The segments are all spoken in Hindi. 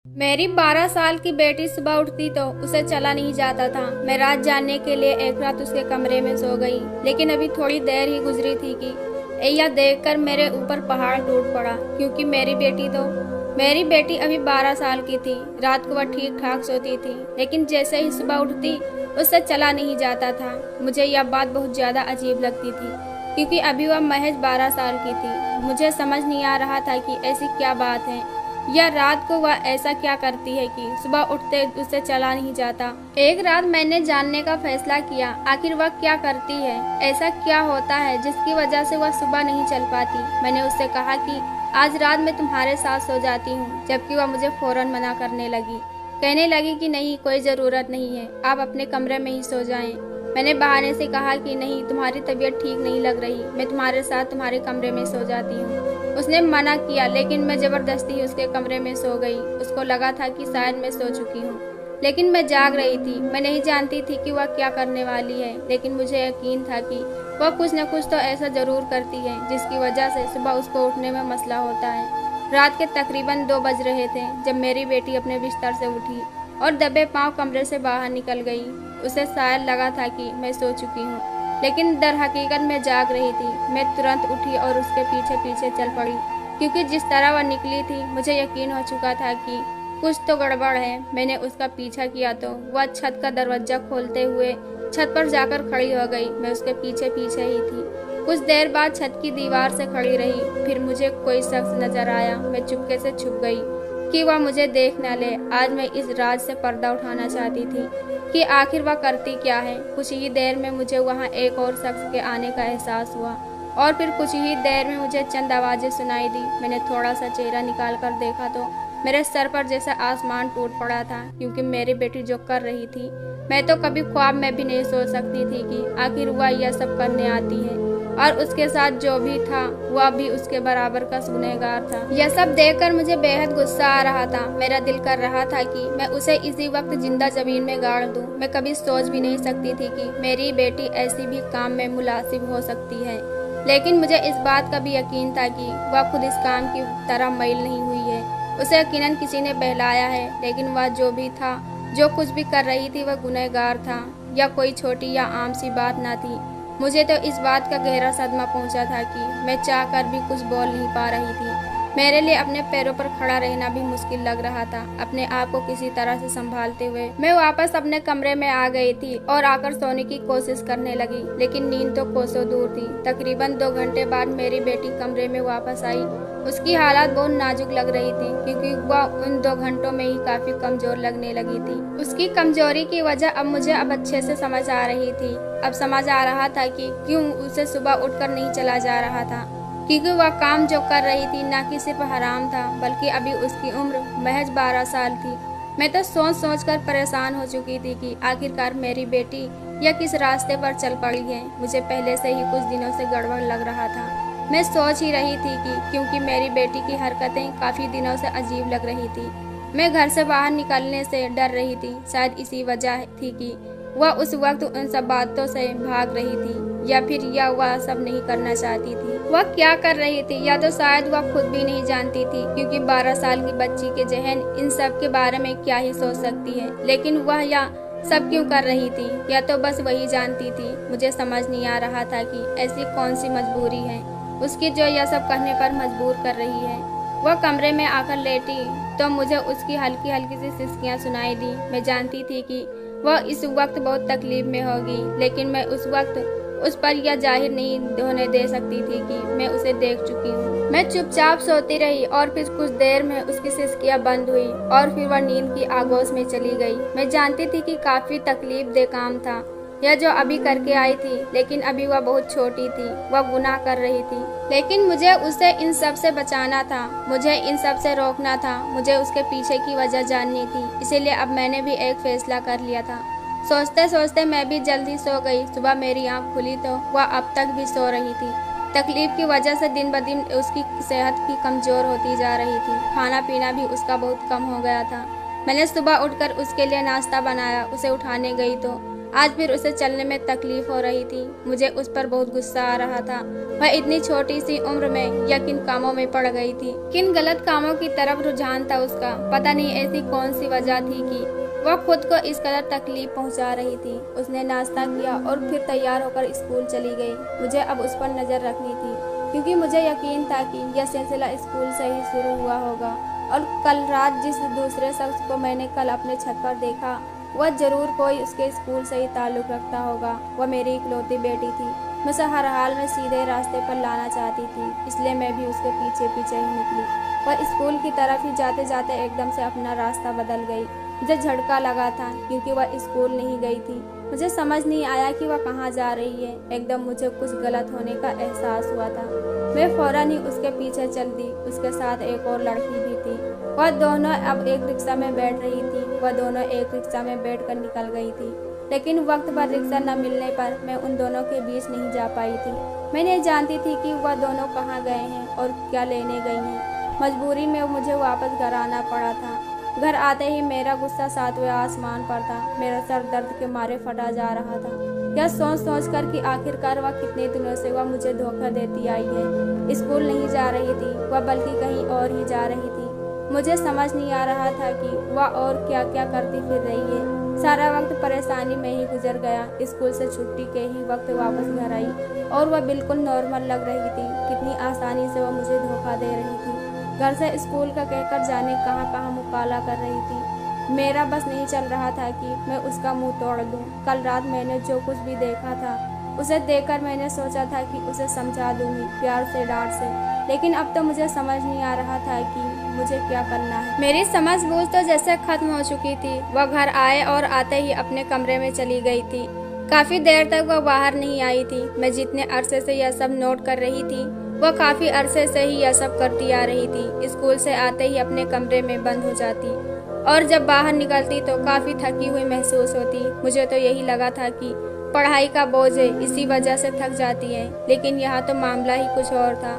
मेरी 12 साल की बेटी सुबह उठती तो उसे चला नहीं जाता था। मैं रात जानने के लिए एक रात उसके कमरे में सो गई, लेकिन अभी थोड़ी देर ही गुजरी थी कि यह देखकर मेरे ऊपर पहाड़ टूट पड़ा, क्योंकि मेरी बेटी अभी 12 साल की थी। रात को वह ठीक ठाक सोती थी, लेकिन जैसे ही सुबह उठती उससे चला नहीं जाता था। मुझे यह बात बहुत ज्यादा अजीब लगती थी, क्योंकि अभी वह महज 12 साल की थी। मुझे समझ नहीं आ रहा था कि ऐसी क्या बात है, या रात को वह ऐसा क्या करती है कि सुबह उठते उससे चला नहीं जाता। एक रात मैंने जानने का फैसला किया, आखिर वह क्या करती है, ऐसा क्या होता है जिसकी वजह से वह सुबह नहीं चल पाती। मैंने उससे कहा कि आज रात मैं तुम्हारे साथ सो जाती हूँ, जबकि वह मुझे फौरन मना करने लगी। कहने लगी कि नहीं, कोई जरूरत नहीं है, आप अपने कमरे में ही सो जाएं। मैंने बहाने से कहा कि नहीं, तुम्हारी तबीयत ठीक नहीं लग रही, मैं तुम्हारे साथ तुम्हारे कमरे में सो जाती हूँ। उसने मना किया, लेकिन मैं जबरदस्ती उसके कमरे में सो गई। उसको लगा था कि शायद मैं सो चुकी हूँ, लेकिन मैं जाग रही थी। मैं नहीं जानती थी कि वह क्या करने वाली है, लेकिन मुझे यकीन था कि वह कुछ न कुछ तो ऐसा जरूर करती है जिसकी वजह से सुबह उसको उठने में मसला होता है। रात के तकरीबन 2 बज रहे थे जब मेरी बेटी अपने बिस्तर से उठी और दबे पांव कमरे से बाहर निकल गई। उसे शायद लगा था कि मैं सो चुकी हूँ, लेकिन दर हकीकत मैं जाग रही थी। मैं तुरंत उठी और उसके पीछे पीछे चल पड़ी, क्योंकि जिस तरह वह निकली थी मुझे यकीन हो चुका था कि कुछ तो गड़बड़ है। मैंने उसका पीछा किया तो वह छत का दरवाजा खोलते हुए छत पर जाकर खड़ी हो गई। मैं उसके पीछे पीछे ही थी। कुछ देर बाद छत की दीवार से खड़ी रही, फिर मुझे कोई शख्स नजर आया। मैं चुपके से छुप गई कि वह मुझे देख न ले। आज मैं इस राज से पर्दा उठाना चाहती थी कि आखिर वह करती क्या है। कुछ ही देर में मुझे वहाँ एक और शख्स के आने का एहसास हुआ, और फिर कुछ ही देर में मुझे चंद आवाजें सुनाई दी। मैंने थोड़ा सा चेहरा निकाल कर देखा तो मेरे सर पर जैसा आसमान टूट पड़ा था, क्योंकि मेरी बेटी जो कर रही थी मैं तो कभी ख्वाब में भी नहीं सोच सकती थी कि आखिर वह यह सब करने आती है। और उसके साथ जो भी था वह भी उसके बराबर का गुनहगार था। यह सब देखकर मुझे बेहद गुस्सा आ रहा था। मेरा दिल कर रहा था कि मैं उसे इसी वक्त जिंदा जमीन में गाड़ दूं। मैं कभी सोच भी नहीं सकती थी कि मेरी बेटी ऐसी भी काम में मुलासिब हो सकती है, लेकिन मुझे इस बात का भी यकीन था कि वह खुद इस काम की तरह मैल नहीं हुई है। उसे यकीनन किसी ने बहलाया है, लेकिन वह जो भी था, जो कुछ भी कर रही थी, वह गुनहगार था। यह कोई छोटी या आम सी बात न थी। मुझे तो इस बात का गहरा सदमा पहुंचा था कि मैं चाहकर भी कुछ बोल नहीं पा रही थी। मेरे लिए अपने पैरों पर खड़ा रहना भी मुश्किल लग रहा था। अपने आप को किसी तरह से संभालते हुए मैं वापस अपने कमरे में आ गई थी और आकर सोने की कोशिश करने लगी, लेकिन नींद तो कोसों दूर थी। तकरीबन 2 घंटे बाद मेरी बेटी कमरे में वापस आई। उसकी हालत बहुत नाजुक लग रही थी, क्योंकि वह उन 2 घंटों में ही काफी कमजोर लगने लगी थी। उसकी कमजोरी की वजह अब मुझे अच्छे से समझ आ रही थी। अब समझ आ रहा था कि क्यों उसे सुबह उठकर नहीं चला जा रहा था, क्योंकि वह काम जो कर रही थी न कि सिर्फ हराम था, बल्कि अभी उसकी उम्र महज 12 साल थी। मैं तो सोच सोच कर परेशान हो चुकी थी कि आखिरकार मेरी बेटी यह किस रास्ते पर चल पड़ी है। मुझे पहले से ही कुछ दिनों से गड़बड़ लग रहा था। मैं सोच ही रही थी कि क्योंकि मेरी बेटी की हरकतें काफी दिनों से अजीब लग रही थी। मैं घर से बाहर निकलने से डर रही थी। शायद इसी वजह थी कि वह उस वक्त उन सब बातों से भाग रही थी, या फिर यह वह सब नहीं करना चाहती थी। वह क्या कर रही थी या तो शायद वह खुद भी नहीं जानती थी, क्योंकि 12 साल की बच्ची के जहन इन सब के बारे में क्या ही सोच सकती है। लेकिन वह यह सब क्यों कर रही थी, या तो बस वही जानती थी। मुझे समझ नहीं आ रहा था कि ऐसी कौन सी मजबूरी है उसकी जो यह सब करने पर मजबूर कर रही है। वह कमरे में आकर लेटी तो मुझे उसकी हल्की हल्की सी सिसकियां सुनाई दी। मैं जानती थी कि वह इस वक्त बहुत तकलीफ में होगी, लेकिन मैं उस वक्त उस पर यह जाहिर नहीं होने दे सकती थी कि मैं उसे देख चुकी हूँ। मैं चुपचाप सोती रही और फिर कुछ देर में उसकी सिसकियां बंद हुई और फिर वह नींद की आगोश में चली गई। मैं जानती थी कि काफी तकलीफ दे काम था यह जो अभी करके आई थी, लेकिन अभी वह बहुत छोटी थी, वह गुनाह कर रही थी। लेकिन मुझे उसे इन सब से बचाना था, मुझे इन सब से रोकना था, मुझे उसके पीछे की वजह जाननी थी। इसीलिए अब मैंने भी एक फैसला कर लिया था। सोचते सोचते मैं भी जल्दी सो गई। सुबह मेरी आंख खुली तो वह अब तक भी सो रही थी। तकलीफ की वजह से दिन ब दिन उसकी सेहत भी कमजोर होती जा रही थी। खाना पीना भी उसका बहुत कम हो गया था। मैंने सुबह उठकर उसके लिए नाश्ता बनाया। उसे उठाने गई तो आज फिर उसे चलने में तकलीफ हो रही थी। मुझे उस पर बहुत गुस्सा आ रहा था। वह इतनी छोटी सी उम्र में या किन कामों में पड़ गई थी, किन गलत कामों की तरफ रुझान था उसका। पता नहीं ऐसी कौन सी वजह थी कि वह खुद को इस कदर तकलीफ पहुंचा रही थी। उसने नाश्ता किया और फिर तैयार होकर स्कूल चली गई। मुझे अब उस पर नजर रखनी थी, क्योंकि मुझे यकीन था कि यह सिलसिला स्कूल से ही शुरू हुआ होगा। और कल रात जिस दूसरे शख्स को मैंने कल अपने छत पर देखा, वह जरूर कोई उसके स्कूल से ही ताल्लुक़ रखता होगा। वह मेरी इकलौती बेटी थी। मैं उसे हर हाल में सीधे रास्ते पर लाना चाहती थी, इसलिए मैं भी उसके पीछे पीछे ही निकली। वह स्कूल की तरफ ही जाते जाते एकदम से अपना रास्ता बदल गई। मुझे झटका लगा था, क्योंकि वह स्कूल नहीं गई थी। मुझे समझ नहीं आया कि वह कहाँ जा रही है। एकदम मुझे कुछ गलत होने का एहसास हुआ था। मैं फौरन ही उसके पीछे चल दी। उसके साथ एक और लड़की भी थी। वह दोनों अब एक रिक्शा में बैठ रही थी। वह दोनों एक रिक्शा में बैठकर निकल गई थी, लेकिन वक्त पर रिक्शा न मिलने पर मैं उन दोनों के बीच नहीं जा पाई थी। मैं नहीं जानती थी कि वह दोनों कहाँ गए हैं और क्या लेने गई हैं। मजबूरी में मुझे वापस घर आना पड़ा था। घर आते ही मेरा गुस्सा सातवें आसमान पर था। मेरा सर दर्द के मारे फटा जा रहा था। यह सोच कर कि आखिरकार वह कितने दिनों से वह मुझे धोखा देती आई है। स्कूल नहीं जा रही थी वह, बल्कि कहीं और ही जा रही थी। मुझे समझ नहीं आ रहा था कि वह और क्या क्या करती फिर रही है। सारा वक्त परेशानी में ही गुजर गया। स्कूल से छुट्टी के ही वक्त वापस घर आई और वह बिल्कुल नॉर्मल लग रही थी। कितनी आसानी से वह मुझे धोखा दे रही थी। घर से स्कूल का कहकर जाने कहाँ कहाँ मुकाला कर रही थी। मेरा बस नहीं चल रहा था कि मैं उसका मुंह तोड़ दूं। कल रात मैंने जो कुछ भी देखा था, उसे देखकर मैंने सोचा था कि उसे समझा दूंगी, प्यार से, डांट से। लेकिन अब तो मुझे समझ नहीं आ रहा था कि मुझे क्या करना है। मेरी समझ बूझ तो जैसे खत्म हो चुकी थी। वह घर आए और आते ही अपने कमरे में चली गई थी। काफी देर तक वह बाहर नहीं आई थी। मैं जितने अरसे से यह सब नोट कर रही थी, वह काफी अरसे से ही यह सब करती आ रही थी। स्कूल से आते ही अपने कमरे में बंद हो जाती और जब बाहर निकलती तो काफी थकी हुई महसूस होती। मुझे तो यही लगा था कि पढ़ाई का बोझ है, इसी वजह से थक जाती है। लेकिन यहाँ तो मामला ही कुछ और था।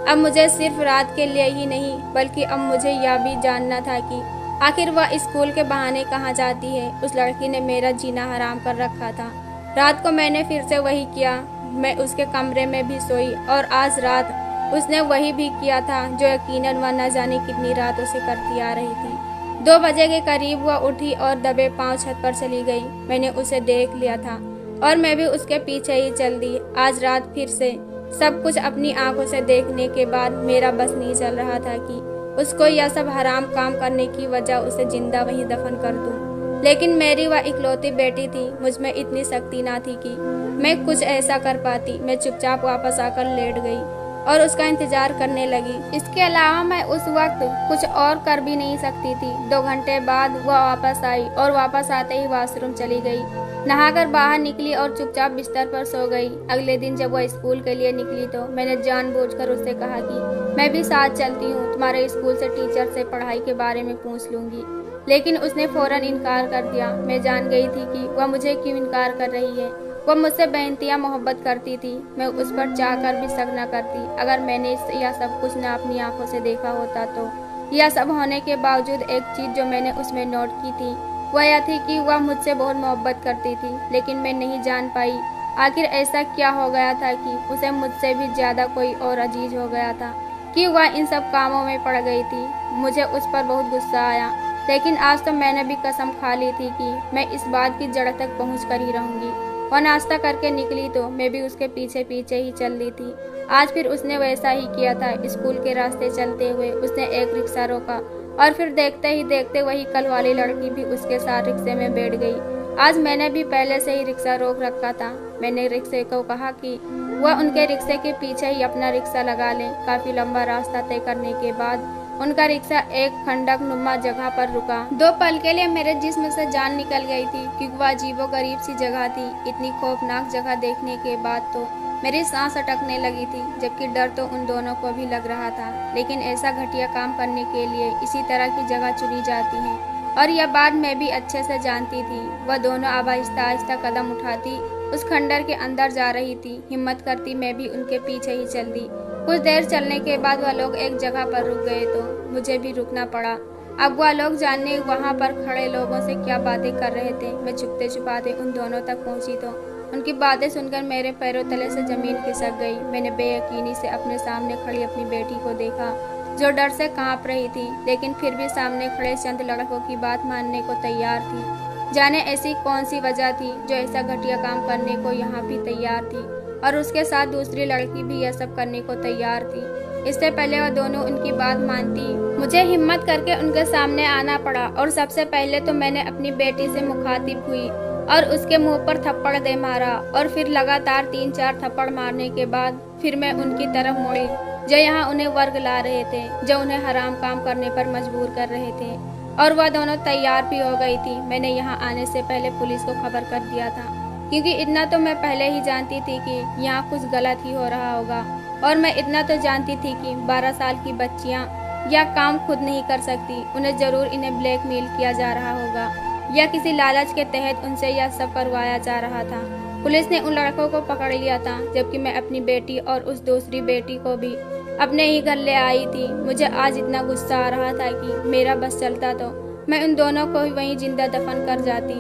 अब मुझे सिर्फ रात के लिए ही नहीं, बल्कि अब मुझे यह भी जानना था कि आखिर वह स्कूल के बहाने कहाँ जाती है। उस लड़की ने मेरा जीना हराम कर रखा था। रात को मैंने फिर से वही किया। मैं उसके कमरे में भी सोई और आज रात उसने वही भी किया था जो यकीनन वह न जाने कितनी रातों से करती आ रही थी। 2 बजे के करीब वह उठी और दबे पांव छत पर चली गई। मैंने उसे देख लिया था और मैं भी उसके पीछे ही चल दी। आज रात फिर से सब कुछ अपनी आंखों से देखने के बाद मेरा बस नहीं चल रहा था कि उसको यह सब हराम काम करने की वजह उसे जिंदा वहीं दफन कर दूं। लेकिन मेरी वह इकलौती बेटी थी। मुझ में इतनी शक्ति ना थी कि मैं कुछ ऐसा कर पाती। मैं चुपचाप वापस आकर लेट गई और उसका इंतजार करने लगी। इसके अलावा मैं उस वक्त कुछ और कर भी नहीं सकती थी। 2 घंटे बाद वह वापस आई और वापस आते ही वॉशरूम चली गई। नहाकर बाहर निकली और चुपचाप बिस्तर पर सो गई। अगले दिन जब वह स्कूल के लिए निकली तो मैंने जानबूझकर उससे कहा कि मैं भी साथ चलती हूँ, तुम्हारे स्कूल से टीचर से पढ़ाई के बारे में पूछ लूंगी। लेकिन उसने फौरन इनकार कर दिया। मैं जान गई थी कि वह मुझे क्यों इनकार कर रही है। वह मुझसे बेइंतहा मोहब्बत करती थी। मैं उस पर चाहकर भी शक न करती। अगर मैंने यह सब कुछ न अपनी आंखों से देखा होता तो यह सब होने के बावजूद एक चीज जो मैंने उसमें नोट की थी वह यह थी कि वह मुझसे बहुत मोहब्बत करती थी। लेकिन मैं नहीं जान पाई आखिर ऐसा क्या हो गया था कि उसे मुझसे भी ज्यादा कोई और अजीज हो गया था कि वह इन सब कामों में पड़ गई थी। मुझे उस पर बहुत गुस्सा आया। लेकिन आज तो मैंने भी कसम खा ली थी कि मैं इस बात की जड़ तक पहुँच कर ही रहूंगी। वह नाश्ता करके निकली तो मैं भी उसके पीछे पीछे ही चल दी थी। आज फिर उसने वैसा ही किया था। स्कूल के रास्ते चलते हुए उसने एक रिक्शा रोका और फिर देखते ही देखते वही कल वाली लड़की भी उसके साथ रिक्शे में बैठ गई। आज मैंने भी पहले से ही रिक्शा रोक रखा था। मैंने रिक्शे को कहा कि वह उनके रिक्शे के पीछे ही अपना रिक्शा लगा ले। काफी लंबा रास्ता तय करने के बाद उनका रिक्शा एक खंडक नुमा जगह पर रुका। 2 पल के लिए मेरे जिस्म से जान निकल गई थी, क्योंकि वह अजीबोगरीब सी जगह थी। इतनी खौफनाक जगह देखने के बाद तो मेरी सांस अटकने लगी थी, जबकि डर तो उन दोनों को भी लग रहा था। लेकिन ऐसा घटिया काम करने के लिए इसी तरह की जगह चुनी जाती है और यह बात मैं भी अच्छे से जानती थी। वह दोनों अब आहिस्ता आहिस्ता कदम उठाती उस खंडर के अंदर जा रही थी। हिम्मत करती मैं भी उनके पीछे ही चल दी। कुछ देर चलने के बाद वह लोग एक जगह पर रुक गए तो मुझे भी रुकना पड़ा। अब वह लोग जाने वहाँ पर खड़े लोगों से क्या बातें कर रहे थे। मैं छुपते छुपाते उन दोनों तक पहुँची तो उनकी बातें सुनकर मेरे पैरों तले से जमीन खिसक गई। मैंने बेयकीनी से अपने सामने खड़ी अपनी बेटी को देखा, जो डर से कांप रही थी, लेकिन फिर भी सामने खड़े चंद लड़कों की बात मानने को तैयार थी। जाने ऐसी कौन सी वजह थी जो ऐसा घटिया काम करने को यहाँ भी तैयार थी, और उसके साथ दूसरी लड़की भी यह सब करने को तैयार थी। इससे पहले वह दोनों उनकी बात मानती, मुझे हिम्मत करके उनके सामने आना पड़ा, और सबसे पहले तो मैंने अपनी बेटी से मुखातिब हुई और उसके मुंह पर थप्पड़ दे मारा, और फिर लगातार 3-4 थप्पड़ मारने के बाद फिर मैं उनकी तरफ मुड़ी जो यहाँ उन्हें वर्ग ला रहे थे, जो उन्हें हराम काम करने पर मजबूर कर रहे थे, और वह दोनों तैयार भी हो गई थी। मैंने यहाँ आने से पहले पुलिस को खबर कर दिया था, क्योंकि इतना तो मैं पहले ही जानती थी कि यहाँ कुछ गलत ही हो रहा होगा, और मैं इतना तो जानती थी कि 12 साल की बच्चियाँ यह काम खुद नहीं कर सकती, उन्हें जरूर इन्हें ब्लैकमेल किया जा रहा होगा या किसी लालच के तहत उनसे यह सब करवाया जा रहा था। पुलिस ने उन लड़कों को पकड़ लिया था, जबकि मैं अपनी बेटी और उस दूसरी बेटी को भी अपने ही घर ले आई थी। मुझे आज इतना गुस्सा आ रहा था कि मेरा बस चलता तो मैं उन दोनों को वहीं जिंदा दफन कर जाती।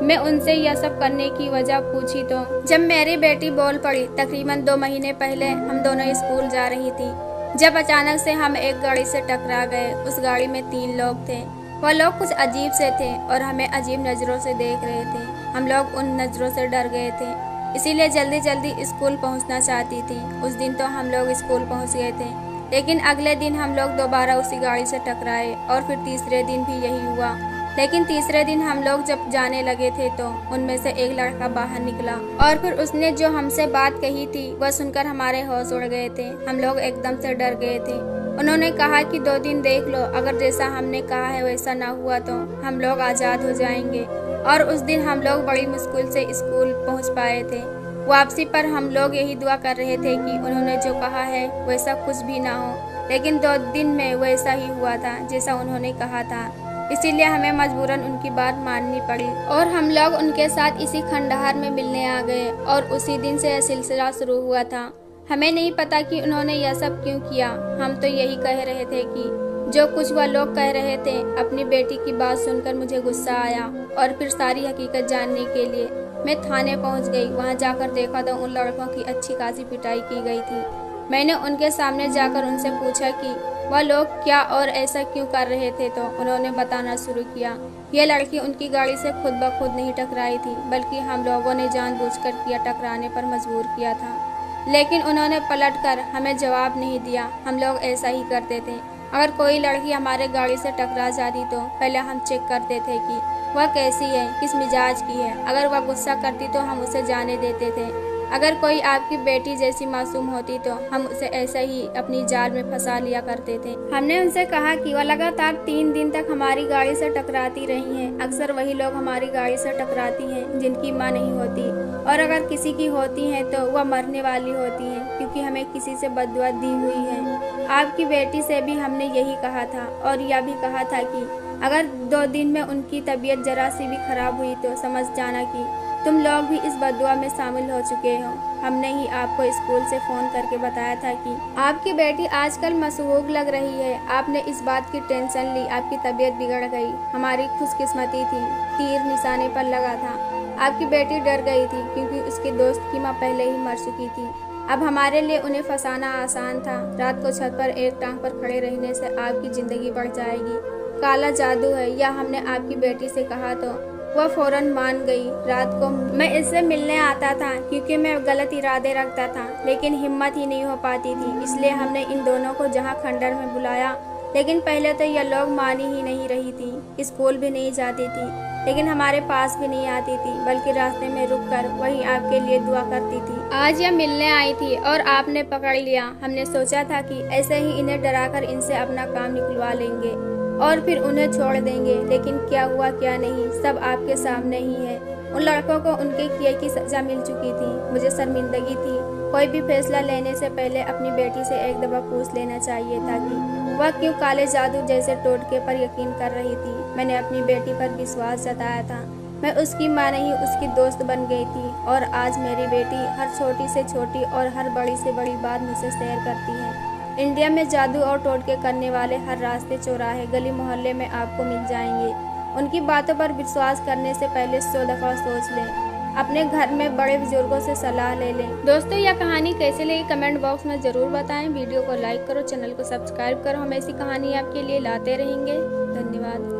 मैं उनसे यह सब करने की वजह पूछी तो जब मेरी बेटी बोल पड़ी, तकरीबन 2 महीने पहले हम दोनों स्कूल जा रही थी, जब अचानक से हम एक गाड़ी से टकरा गए। उस गाड़ी में 3 लोग थे। वह लोग कुछ अजीब से थे और हमें अजीब नज़रों से देख रहे थे। हम लोग उन नज़रों से डर गए थे, इसीलिए जल्दी जल्दी स्कूल पहुंचना चाहती थी। उस दिन तो हम लोग स्कूल पहुंच गए थे, लेकिन अगले दिन हम लोग दोबारा उसी गाड़ी से टकराए, और फिर तीसरे दिन भी यही हुआ। लेकिन तीसरे दिन हम लोग जब जाने लगे थे तो उनमें से एक लड़का बाहर निकला, और फिर उसने जो हमसे बात कही थी वह सुनकर हमारे होश उड़ गए थे। हम लोग एकदम से डर गए थे। उन्होंने कहा कि 2 दिन देख लो, अगर जैसा हमने कहा है वैसा ना हुआ तो हम लोग आज़ाद हो जाएंगे। और उस दिन हम लोग बड़ी मुश्किल से स्कूल पहुंच पाए थे। वापसी पर हम लोग यही दुआ कर रहे थे कि उन्होंने जो कहा है वैसा कुछ भी ना हो, लेकिन 2 दिन में वैसा ही हुआ था जैसा उन्होंने कहा था। इसीलिए हमें मजबूरन उनकी बात माननी पड़ी, और हम लोग उनके साथ इसी खंडहर में मिलने आ गए, और उसी दिन से यह सिलसिला शुरू हुआ था। हमें नहीं पता कि उन्होंने यह सब क्यों किया। हम तो यही कह रहे थे कि जो कुछ वह लोग कह रहे थे। अपनी बेटी की बात सुनकर मुझे गुस्सा आया, और फिर सारी हकीकत जानने के लिए मैं थाने पहुंच गई। वहां जाकर देखा तो उन लड़कों की अच्छी खासी पिटाई की गई थी। मैंने उनके सामने जाकर उनसे पूछा कि वह लोग क्या और ऐसा क्यों कर रहे थे, तो उन्होंने बताना शुरू किया। यह लड़की उनकी गाड़ी से खुद ब खुद नहीं टकराई थी, बल्कि हम लोगों ने जानबूझकर किया टकराने पर मजबूर किया था। लेकिन उन्होंने पलटकर हमें जवाब नहीं दिया। हम लोग ऐसा ही करते थे। अगर कोई लड़की हमारे गाड़ी से टकरा जाती तो पहले हम चेक करते थे कि वह कैसी है, किस मिजाज की है। अगर वह गुस्सा करती तो हम उसे जाने देते थे। अगर कोई आपकी बेटी जैसी मासूम होती तो हम उसे ऐसा ही अपनी जाल में फंसा लिया करते थे। हमने उनसे कहा कि वह लगातार 3 दिन तक हमारी गाड़ी से टकराती रही हैं। अक्सर वही लोग हमारी गाड़ी से टकराती हैं जिनकी माँ नहीं होती, और अगर किसी की होती हैं तो वह मरने वाली होती हैं, क्योंकि हमें किसी से बददुआ दी हुई है। आपकी बेटी से भी हमने यही कहा था, और यह भी कहा था कि अगर 2 दिन में उनकी तबीयत जरा सी भी खराब हुई तो समझ जाना कि तुम लोग भी इस बददुआ में शामिल हो चुके हो। हमने ही आपको स्कूल से फ़ोन करके बताया था कि आपकी बेटी आजकल मसरूफ़ लग रही है। आपने इस बात की टेंशन ली, आपकी तबीयत बिगड़ गई। हमारी खुशकिस्मती थी, तीर निशाने पर लगा था। आपकी बेटी डर गई थी क्योंकि उसके दोस्त की माँ पहले ही मर चुकी थी। अब हमारे लिए उन्हें फंसाना आसान था। रात को छत पर एक टांग पर खड़े रहने से आपकी ज़िंदगी बढ़ जाएगी। काला जादू है, यह हमने आपकी बेटी से कहा तो वह फौरन मान गई। रात को मैं इससे मिलने आता था क्योंकि मैं गलत इरादे रखता था, लेकिन हिम्मत ही नहीं हो पाती थी। इसलिए हमने इन दोनों को जहां खंडर में बुलाया, लेकिन पहले तो यह लोग मानी ही नहीं रही थी। स्कूल भी नहीं जाती थी, लेकिन हमारे पास भी नहीं आती थी, बल्कि रास्ते में रुककर वही आपके लिए दुआ करती थी। आज यह मिलने आई थी और आपने पकड़ लिया। हमने सोचा था कि ऐसे ही इन्हें डराकर इनसे अपना काम निकलवा लेंगे और फिर उन्हें छोड़ देंगे, लेकिन क्या हुआ क्या नहीं सब आपके सामने ही है। उन लड़कों को उनके किए की सजा मिल चुकी थी। मुझे शर्मिंदगी थी। कोई भी फैसला लेने से पहले अपनी बेटी से एक दफा पूछ लेना चाहिए था कि वह क्यों काले जादू जैसे टोटके पर यकीन कर रही थी। मैंने अपनी बेटी पर विश्वास जताया था। मैं उसकी माँ नहीं, उसकी दोस्त बन गई थी, और आज मेरी बेटी हर छोटी से छोटी और हर बड़ी से बड़ी बात मुझसे शेयर करती है। इंडिया में जादू और टोटके करने वाले हर रास्ते, चौराहे, गली मोहल्ले में आपको मिल जाएंगे। उनकी बातों पर विश्वास करने से पहले 100 दफ़ा सोच लें। अपने घर में बड़े बुजुर्गों से सलाह ले लें। दोस्तों, यह कहानी कैसे लगी कमेंट बॉक्स में ज़रूर बताएं। वीडियो को लाइक करो, चैनल को सब्सक्राइब करो। हम ऐसी कहानी आपके लिए लाते रहेंगे। धन्यवाद।